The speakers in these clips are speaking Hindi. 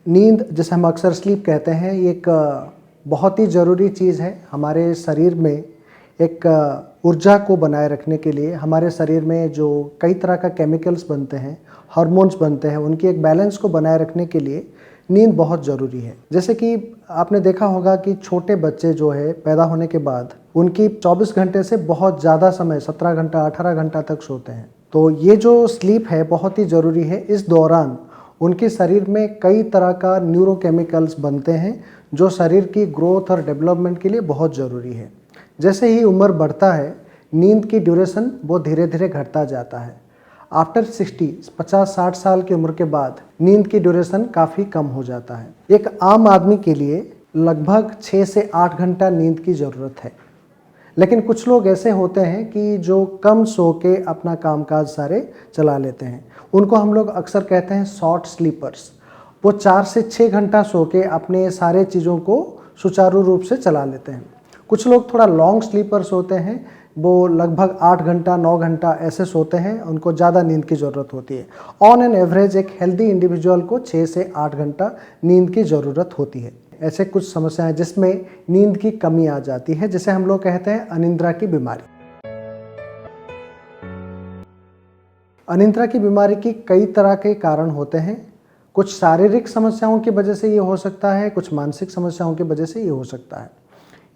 नींद, जिसे हम अक्सर स्लीप कहते हैं, ये एक बहुत ही ज़रूरी चीज़ है हमारे शरीर में। एक ऊर्जा को बनाए रखने के लिए हमारे शरीर में जो कई तरह का केमिकल्स बनते हैं, हार्मोन्स बनते हैं, उनकी एक बैलेंस को बनाए रखने के लिए नींद बहुत ज़रूरी है। जैसे कि आपने देखा होगा कि छोटे बच्चे जो है पैदा होने के बाद उनकी 24 घंटे से बहुत ज़्यादा समय 17 घंटा 18 घंटा तक सोते हैं। तो ये जो स्लीप है बहुत ही ज़रूरी है। इस दौरान उनके शरीर में कई तरह का न्यूरोकेमिकल्स बनते हैं जो शरीर की ग्रोथ और डेवलपमेंट के लिए बहुत ज़रूरी है। जैसे ही उम्र बढ़ता है, नींद की ड्यूरेशन वो धीरे धीरे घटता जाता है। आफ्टर 50-60 साल की उम्र के बाद नींद की ड्यूरेशन काफ़ी कम हो जाता है। एक आम आदमी के लिए लगभग 6 से 8 घंटा नींद की ज़रूरत है। लेकिन कुछ लोग ऐसे होते हैं कि जो कम सो के अपना कामकाज सारे चला लेते हैं। उनको हम लोग अक्सर कहते हैं शॉर्ट स्लीपर्स। वो 4 से 6 घंटा सो के अपने सारे चीज़ों को सुचारू रूप से चला लेते हैं। कुछ लोग थोड़ा लॉन्ग स्लीपर्स होते हैं, वो लगभग 8 घंटा 9 घंटा ऐसे सोते हैं, उनको ज़्यादा नींद की ज़रूरत होती है। ऑन एन एवरेज एक हेल्दी इंडिविजुअल को 6 से 8 घंटा नींद की ज़रूरत होती है। ऐसे कुछ समस्याएं जिसमें नींद की कमी आ जाती है, जिसे हम लोग कहते हैं अनिद्रा की बीमारी। अनिद्रा की बीमारी की कई तरह के कारण होते हैं। कुछ शारीरिक समस्याओं की वजह से ये हो सकता है, कुछ मानसिक समस्याओं की वजह से ये हो सकता है।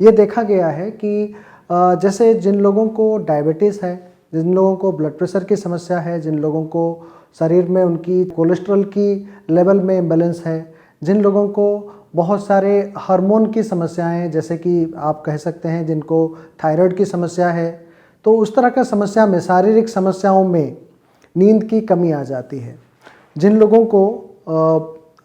ये देखा गया है कि जैसे जिन लोगों को डायबिटीज़ है, जिन लोगों को ब्लड प्रेशर की समस्या है, जिन लोगों को शरीर में उनकी कोलेस्ट्रॉल की लेवल में इम्बैलेंस है, जिन लोगों को बहुत सारे हार्मोन की समस्याएं हैं, जैसे कि आप कह सकते हैं जिनको थायराइड की समस्या है, तो उस तरह का समस्या में, शारीरिक समस्याओं में नींद की कमी आ जाती है। जिन लोगों को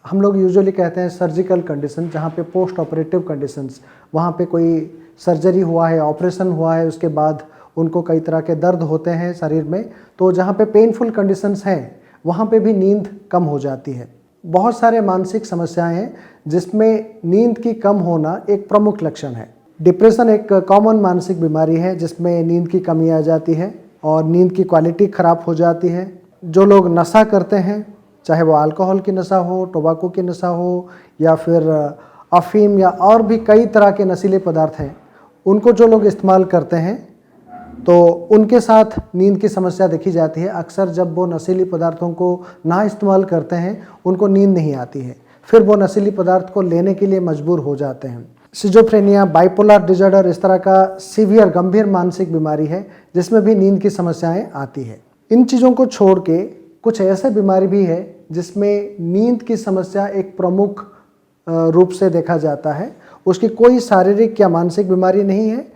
हम लोग यूजुअली कहते हैं सर्जिकल कंडीशन, जहाँ पे पोस्ट ऑपरेटिव कंडीशंस, वहाँ पे कोई सर्जरी हुआ है, ऑपरेशन हुआ है, उसके बाद उनको कई तरह के दर्द होते हैं शरीर में, तो जहाँ पे पेनफुल कंडीशंस हैं वहाँ पे भी नींद कम हो जाती है। बहुत सारे मानसिक समस्याएं हैं जिसमें नींद की कम होना एक प्रमुख लक्षण है। डिप्रेशन एक कॉमन मानसिक बीमारी है जिसमें नींद की कमी आ जाती है और नींद की क्वालिटी ख़राब हो जाती है। जो लोग नशा करते हैं, चाहे वो अल्कोहल की नशा हो, टोबैको की नशा हो, या फिर अफीम या और भी कई तरह के नशीले पदार्थ हैं, उनको जो लोग इस्तेमाल करते हैं तो उनके साथ नींद की समस्या देखी जाती है। अक्सर जब वो नशीली पदार्थों को ना इस्तेमाल करते हैं, उनको नींद नहीं आती है, फिर वो नशीली पदार्थ को लेने के लिए मजबूर हो जाते हैं। सिजोफ्रेनिया, बाइपोलर डिसऑर्डर इस तरह का सीवियर गंभीर मानसिक बीमारी है जिसमें भी नींद की समस्याएं आती है। इन चीज़ों को छोड़ के कुछ ऐसे बीमारी भी है जिसमें नींद की समस्या एक प्रमुख रूप से देखा जाता है। उसकी कोई शारीरिक या मानसिक बीमारी नहीं है,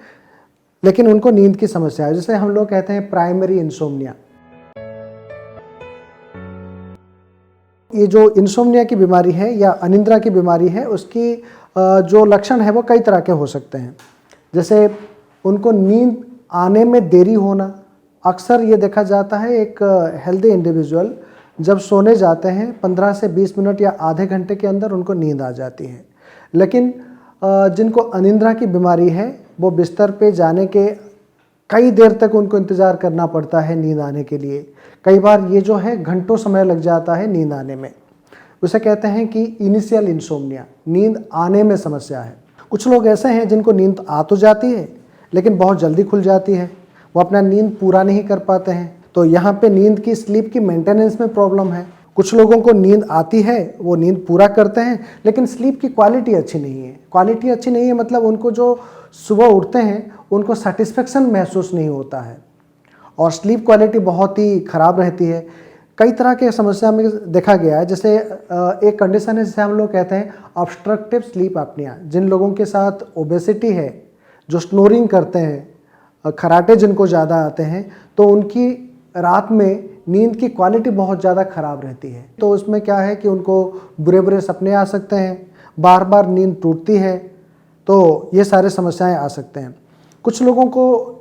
लेकिन उनको नींद की समस्या है, जिसे हम लोग कहते हैं प्राइमरी इंसोम्निया। ये जो इंसोम्निया की बीमारी है या अनिद्रा की बीमारी है, उसकी जो लक्षण है वो कई तरह के हो सकते हैं। जैसे उनको नींद आने में देरी होना। अक्सर ये देखा जाता है एक हेल्दी इंडिविजुअल जब सोने जाते हैं 15 से 20 मिनट या आधे घंटे के अंदर उनको नींद आ जाती है। लेकिन जिनको अनिद्रा की बीमारी है वो बिस्तर पे जाने के कई देर तक उनको इंतज़ार करना पड़ता है नींद आने के लिए। कई बार ये जो है घंटों समय लग जाता है नींद आने में। उसे कहते हैं कि इनिशियल इंसोम्निया, नींद आने में समस्या है। कुछ लोग ऐसे हैं जिनको नींद आ तो जाती है लेकिन बहुत जल्दी खुल जाती है, वो अपना नींद पूरा नहीं कर पाते हैं, तो यहाँ पे नींद की स्लीप की मेंटेनेंस में प्रॉब्लम है। कुछ लोगों को नींद आती है, वो नींद पूरा करते हैं, लेकिन स्लीप की क्वालिटी अच्छी नहीं है। क्वालिटी अच्छी नहीं है मतलब उनको जो सुबह उठते हैं उनको सेटिस्फेक्शन महसूस नहीं होता है और स्लीप क्वालिटी बहुत ही ख़राब रहती है। कई तरह के समस्या में देखा गया है, जैसे एक कंडीशन है जिसे हम लोग कहते हैं ऑब्स्ट्रक्टिव स्लीप एपनिया। जिन लोगों के साथ ओबेसिटी है, जो स्नोरिंग करते हैं, खराटे जिनको ज़्यादा आते हैं, तो उनकी रात में नींद की क्वालिटी बहुत ज़्यादा ख़राब रहती है। तो उसमें क्या है कि उनको बुरे बुरे सपने आ सकते हैं, बार बार नींद टूटती है, तो ये सारे समस्याएं आ सकते हैं। कुछ लोगों को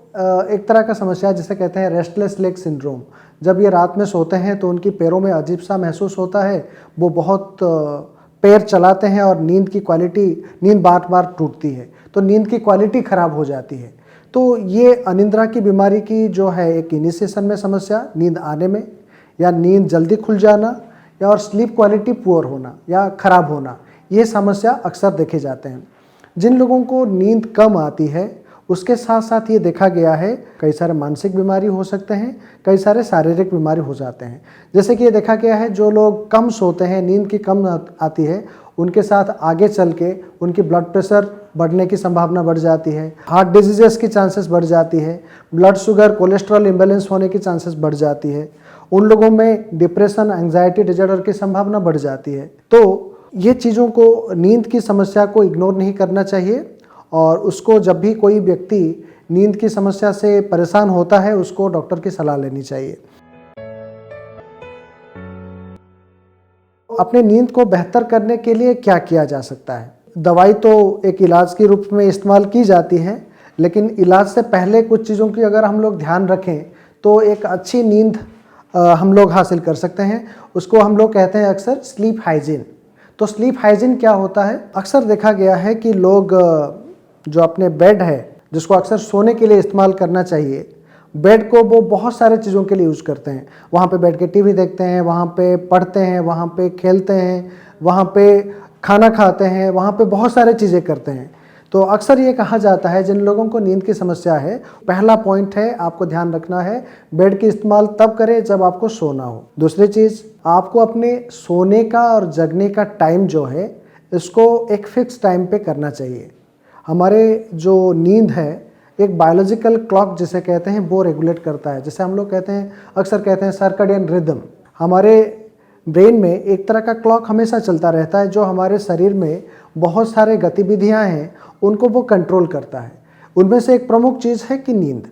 एक तरह का समस्या जिसे कहते हैं रेस्टलेस लेग सिंड्रोम। जब ये रात में सोते हैं तो उनकी पैरों में अजीब सा महसूस होता है, वो बहुत पैर चलाते हैं और नींद बार बार टूटती है, तो नींद की क्वालिटी ख़राब हो जाती है। तो ये अनिद्रा की बीमारी की जो है एक इनिशिएशन में समस्या, नींद आने में, या नींद जल्दी खुल जाना, या और स्लीप क्वालिटी पुअर होना या ख़राब होना, ये समस्या अक्सर देखे जाते हैं। जिन लोगों को नींद कम आती है उसके साथ साथ ये देखा गया है कई सारे मानसिक बीमारी हो सकते हैं, कई सारे शारीरिक बीमारी हो जाते हैं। जैसे कि ये देखा गया है जो लोग कम सोते हैं, नींद की कम आती है, उनके साथ आगे चल के उनकी ब्लड प्रेशर बढ़ने की संभावना बढ़ जाती है, हार्ट डिजीजेस की चांसेस बढ़ जाती है, ब्लड शुगर कोलेस्ट्रॉल इम्बेलेंस होने की चांसेस बढ़ जाती है, उन लोगों में डिप्रेशन एंजाइटी डिसऑर्डर की संभावना बढ़ जाती है। तो ये चीज़ों को, नींद की समस्या को इग्नोर नहीं करना चाहिए और उसको जब भी कोई व्यक्ति नींद की समस्या से परेशान होता है उसको डॉक्टर की सलाह लेनी चाहिए। अपने नींद को बेहतर करने के लिए क्या किया जा सकता है? दवाई तो एक इलाज के रूप में इस्तेमाल की जाती है, लेकिन इलाज से पहले कुछ चीज़ों की अगर हम लोग ध्यान रखें तो एक अच्छी नींद हम लोग हासिल कर सकते हैं। उसको हम लोग कहते हैं अक्सर स्लीप हाइजीन। तो स्लीप हाइजीन क्या होता है? अक्सर देखा गया है कि लोग जो अपने बेड है, जिसको अक्सर सोने के लिए इस्तेमाल करना चाहिए, बेड को वो बहुत सारे चीज़ों के लिए यूज़ करते हैं। वहाँ पे बैठ के टीवी देखते हैं, वहाँ पे पढ़ते हैं, वहाँ पे खेलते हैं, वहाँ पे खाना खाते हैं, वहाँ पे बहुत सारे चीज़ें करते हैं। तो अक्सर ये कहा जाता है जिन लोगों को नींद की समस्या है, पहला पॉइंट है आपको ध्यान रखना है, बेड की इस्तेमाल तब करें जब आपको सोना हो। दूसरी चीज़, आपको अपने सोने का और जगने का टाइम जो है इसको एक फिक्स टाइम पे करना चाहिए। हमारे जो नींद है एक बायोलॉजिकल क्लॉक जिसे कहते हैं वो रेगुलेट करता है। जैसे हम लोग कहते हैं, अक्सर कहते हैं सर्कैडियन रिदम। हमारे ब्रेन में एक तरह का क्लॉक हमेशा चलता रहता है जो हमारे शरीर में बहुत सारे गतिविधियां हैं उनको वो कंट्रोल करता है। उनमें से एक प्रमुख चीज़ है कि नींद,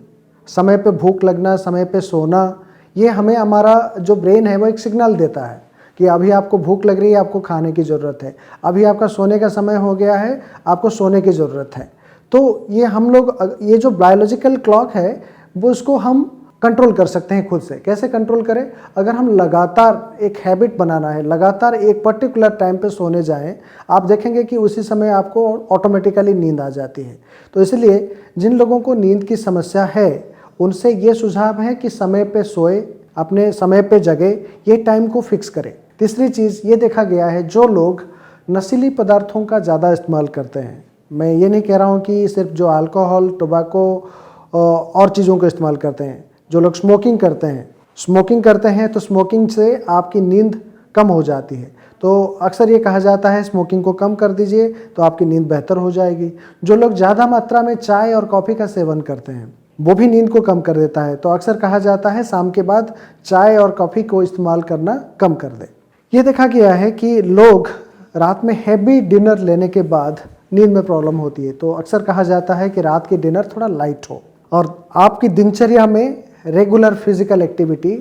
समय पे भूख लगना, समय पे सोना। ये हमें, हमारा जो ब्रेन है वो एक सिग्नल देता है कि अभी आपको भूख लग रही है, आपको खाने की ज़रूरत है, अभी आपका सोने का समय हो गया है, आपको सोने की ज़रूरत है। तो ये हम लोग, ये जो बायोलॉजिकल क्लॉक है वो इसको हम कंट्रोल कर सकते हैं खुद से। कैसे कंट्रोल करें? अगर हम लगातार एक हैबिट बनाना है, लगातार एक पर्टिकुलर टाइम पे सोने जाएं, आप देखेंगे कि उसी समय आपको ऑटोमेटिकली नींद आ जाती है। तो इसलिए जिन लोगों को नींद की समस्या है उनसे ये सुझाव है कि समय पे सोए, अपने समय पे जगे, ये टाइम को फिक्स करें। तीसरी चीज़ ये देखा गया है जो लोग नशीली पदार्थों का ज़्यादा इस्तेमाल करते हैं, मैं ये नहीं कह रहा हूँ कि सिर्फ जो अल्कोहल, टोबैको और चीज़ों का इस्तेमाल करते हैं, जो लोग स्मोकिंग करते हैं तो स्मोकिंग से आपकी नींद कम हो जाती है। तो अक्सर ये कहा जाता है स्मोकिंग को कम कर दीजिए तो आपकी नींद बेहतर हो जाएगी। जो लोग ज़्यादा मात्रा में चाय और कॉफ़ी का सेवन करते हैं वो भी नींद को कम कर देता है। तो अक्सर कहा जाता है शाम के बाद चाय और कॉफ़ी को इस्तेमाल करना कम कर दें। ये देखा गया है कि लोग रात में हैवी डिनर लेने के बाद नींद में प्रॉब्लम होती है। तो अक्सर कहा जाता है कि रात की डिनर थोड़ा लाइट हो और आपकी दिनचर्या में रेगुलर फिजिकल एक्टिविटी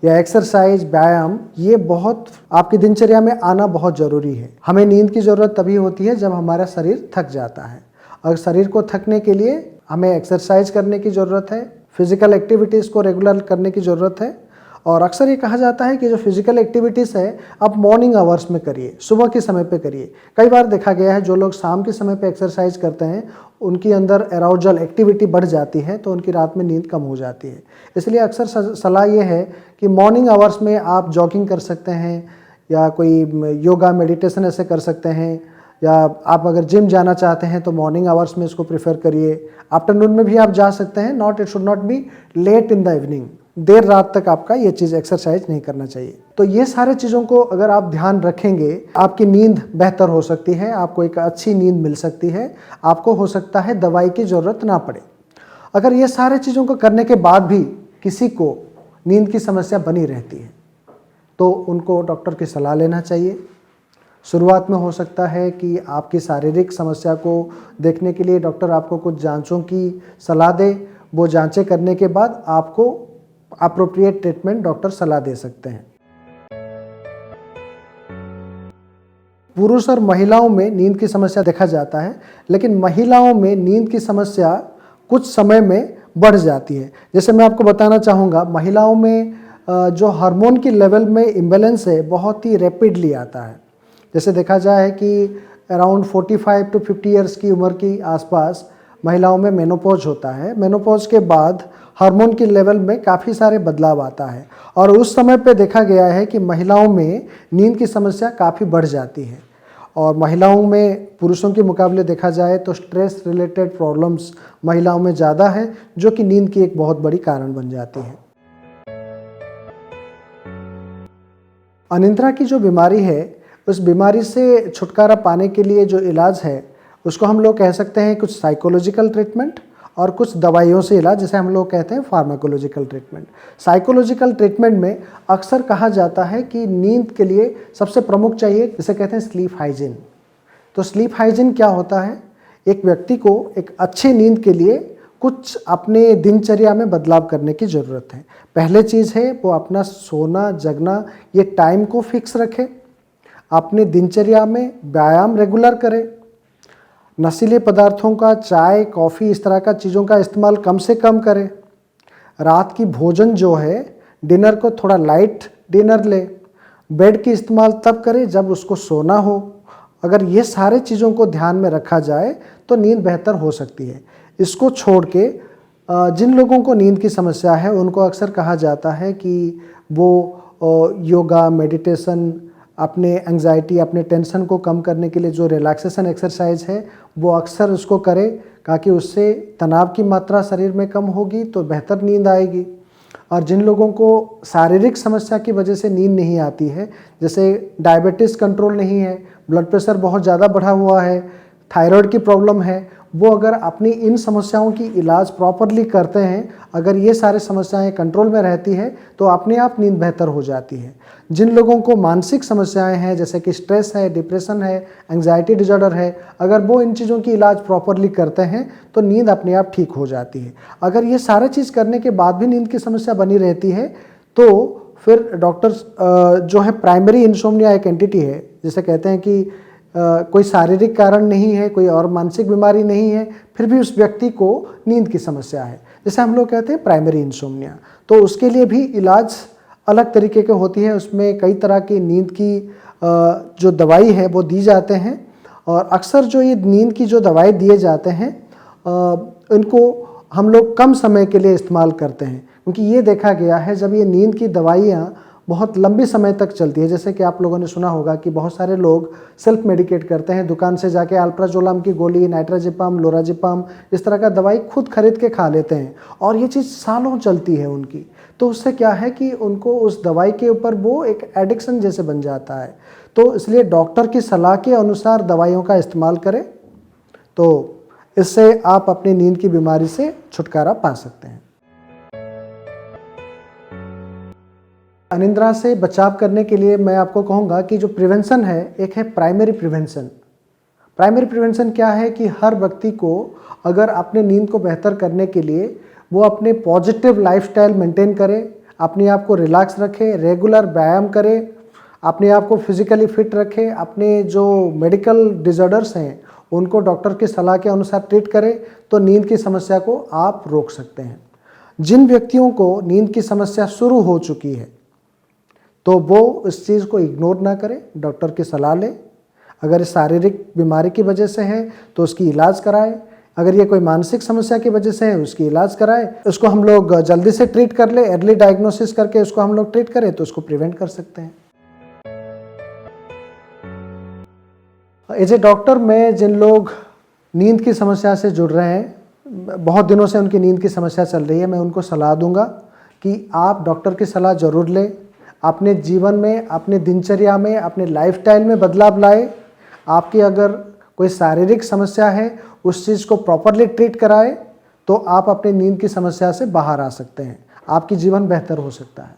या एक्सरसाइज, व्यायाम, ये बहुत आपकी दिनचर्या में आना बहुत ज़रूरी है। हमें नींद की ज़रूरत तभी होती है जब हमारा शरीर थक जाता है और शरीर को थकने के लिए हमें एक्सरसाइज करने की ज़रूरत है, फिजिकल एक्टिविटीज़ को रेगुलर करने की ज़रूरत है। और अक्सर ये कहा जाता है कि जो फिजिकल एक्टिविटीज़ है आप मॉर्निंग आवर्स में करिए, सुबह के समय पे करिए। कई बार देखा गया है जो लोग शाम के समय पे एक्सरसाइज करते हैं उनकी अंदर एराउजल एक्टिविटी बढ़ जाती है तो उनकी रात में नींद कम हो जाती है। इसलिए अक्सर सलाह ये है कि मॉर्निंग आवर्स में आप जॉगिंग कर सकते हैं या कोई योगा, मेडिटेशन ऐसे कर सकते हैं, या आप अगर जिम जाना चाहते हैं तो मॉर्निंग आवर्स में इसको प्रेफर करिए। आफ्टरनून में भी आप जा सकते हैं, it should not be late in the evening. देर रात तक आपका ये चीज़ एक्सरसाइज नहीं करना चाहिए। तो ये सारे चीज़ों को अगर आप ध्यान रखेंगे आपकी नींद बेहतर हो सकती है, आपको एक अच्छी नींद मिल सकती है, आपको हो सकता है दवाई की ज़रूरत ना पड़े। अगर ये सारे चीज़ों को करने के बाद भी किसी को नींद की समस्या बनी रहती है तो उनको डॉक्टर की सलाह लेना चाहिए। शुरुआत में हो सकता है कि आपकी शारीरिक समस्या को देखने के लिए डॉक्टर आपको कुछ जांचों की सलाह दे। वो जांचें करने के बाद आपको अप्रोप्रिएट ट्रीटमेंट डॉक्टर सलाह दे सकते हैं। पुरुष और महिलाओं में नींद की समस्या देखा जाता है, लेकिन महिलाओं में नींद की समस्या कुछ समय में बढ़ जाती है। जैसे मैं आपको बताना चाहूँगा, महिलाओं में जो हार्मोन की लेवल में इम्बैलेंस है बहुत ही रैपिडली आता है। जैसे देखा जाए कि अराउंड 45 to 50 ईयर्स की उम्र की आसपास महिलाओं में मेनोपॉज होता है। मेनोपॉज के बाद हार्मोन की लेवल में काफ़ी सारे बदलाव आता है और उस समय पे देखा गया है कि महिलाओं में नींद की समस्या काफ़ी बढ़ जाती है और महिलाओं में पुरुषों के मुकाबले देखा जाए तो स्ट्रेस रिलेटेड प्रॉब्लम्स महिलाओं में ज़्यादा है, जो कि नींद की एक बहुत बड़ी कारण बन जाती है। अनिद्रा की जो बीमारी है, उस बीमारी से छुटकारा पाने के लिए जो इलाज है उसको हम लोग कह सकते हैं कुछ साइकोलॉजिकल ट्रीटमेंट और कुछ दवाइयों से इलाज, जिसे हम लोग कहते हैं फार्माकोलॉजिकल ट्रीटमेंट। साइकोलॉजिकल ट्रीटमेंट में अक्सर कहा जाता है कि नींद के लिए सबसे प्रमुख चाहिए, जिसे कहते हैं स्लीप हाइजीन। तो स्लीप हाइजीन क्या होता है? एक व्यक्ति को एक अच्छी नींद के लिए कुछ अपने दिनचर्या में बदलाव करने की ज़रूरत है। पहले चीज़ है वो अपना सोना जगना ये टाइम को फिक्स रखे, अपने दिनचर्या में व्यायाम रेगुलर करे, नशीले पदार्थों का चाय कॉफ़ी इस तरह का चीज़ों का इस्तेमाल कम से कम करें, रात की भोजन जो है डिनर को थोड़ा लाइट डिनर ले, बेड की इस्तेमाल तब करें जब उसको सोना हो। अगर ये सारे चीज़ों को ध्यान में रखा जाए तो नींद बेहतर हो सकती है। इसको छोड़ के जिन लोगों को नींद की समस्या है उनको अक्सर कहा जाता है कि वो योगा मेडिटेशन, अपने एंग्जाइटी अपने टेंशन को कम करने के लिए जो रिलैक्सेशन एक्सरसाइज है वो अक्सर उसको करें, ताकि उससे तनाव की मात्रा शरीर में कम होगी तो बेहतर नींद आएगी। और जिन लोगों को शारीरिक समस्या की वजह से नींद नहीं आती है, जैसे डायबिटीज़ कंट्रोल नहीं है, ब्लड प्रेशर बहुत ज़्यादा बढ़ा हुआ है, थायराइड की प्रॉब्लम है, वो अगर अपनी इन समस्याओं की इलाज प्रॉपरली करते हैं, अगर ये सारी समस्याएं कंट्रोल में रहती है तो अपने आप नींद बेहतर हो जाती है। जिन लोगों को मानसिक समस्याएं हैं, जैसे कि स्ट्रेस है, डिप्रेशन है, एंग्जाइटी डिसऑर्डर है, अगर वो इन चीज़ों की इलाज प्रॉपरली करते हैं तो नींद अपने आप ठीक हो जाती है। अगर ये सारे चीज़ करने के बाद भी नींद की समस्या बनी रहती है तो फिर डॉक्टर्स जो है प्राइमरी इंसोम्निया एक एंटिटी है, जिसे कहते हैं कि कोई शारीरिक कारण नहीं है, कोई और मानसिक बीमारी नहीं है, फिर भी उस व्यक्ति को नींद की समस्या है, जैसे हम लोग कहते हैं प्राइमरी इंसोम्निया। तो उसके लिए भी इलाज अलग तरीके के होती है, उसमें कई तरह की नींद की जो दवाई है वो दी जाते हैं। और अक्सर जो ये नींद की जो दवाई दिए जाते हैं इनको हम लोग कम समय के लिए इस्तेमाल करते हैं, क्योंकि ये देखा गया है जब ये नींद की दवाइयाँ बहुत लंबी समय तक चलती है, जैसे कि आप लोगों ने सुना होगा कि बहुत सारे लोग सेल्फ मेडिकेट करते हैं, दुकान से जाके अल्प्राजोलम की गोली, नाइट्राजिपाम, लोराजिपाम इस तरह का दवाई खुद खरीद के खा लेते हैं और ये चीज़ सालों चलती है उनकी। तो उससे क्या है कि उनको उस दवाई के ऊपर वो एक एडिक्शन जैसे बन जाता है। तो इसलिए डॉक्टर की सलाह के अनुसार दवाइयों का इस्तेमाल करें, तो इससे आप अपनी नींद की बीमारी से छुटकारा पा सकते हैं। अनिद्रा से बचाव करने के लिए मैं आपको कहूँगा कि जो प्रिवेंशन है, एक है प्राइमरी प्रिवेंशन। प्राइमरी प्रिवेंशन क्या है कि हर व्यक्ति को अगर अपने नींद को बेहतर करने के लिए वो अपने पॉजिटिव लाइफस्टाइल मेंटेन करे, अपने आप को रिलैक्स रखे, रेगुलर व्यायाम करे, अपने आप को फिजिकली फिट रखे, अपने जो मेडिकल डिसऑर्डर्स हैं उनको डॉक्टर की सलाह के अनुसार ट्रीट करें, तो नींद की समस्या को आप रोक सकते हैं। जिन व्यक्तियों को नींद की समस्या शुरू हो चुकी है तो वो इस चीज़ को इग्नोर ना करें, डॉक्टर की सलाह लें। अगर इस शारीरिक बीमारी की वजह से है तो उसकी इलाज कराएं, अगर ये कोई मानसिक समस्या की वजह से है उसकी इलाज कराएं। उसको हम लोग जल्दी से ट्रीट कर ले, अर्ली डायग्नोसिस करके उसको हम लोग ट्रीट करें तो उसको प्रिवेंट कर सकते हैं। एज ए डॉक्टर मैं जिन लोग नींद की समस्या से जुड़ रहे हैं, बहुत दिनों से उनकी नींद की समस्या चल रही है, मैं उनको सलाह दूंगा कि आप डॉक्टर की सलाह ज़रूर लें, अपने जीवन में, अपने दिनचर्या में, अपने लाइफस्टाइल में बदलाव लाए। आपकी अगर कोई शारीरिक समस्या है उस चीज़ को प्रॉपरली ट्रीट कराए तो आप अपनी नींद की समस्या से बाहर आ सकते हैं, आपकी जीवन बेहतर हो सकता है।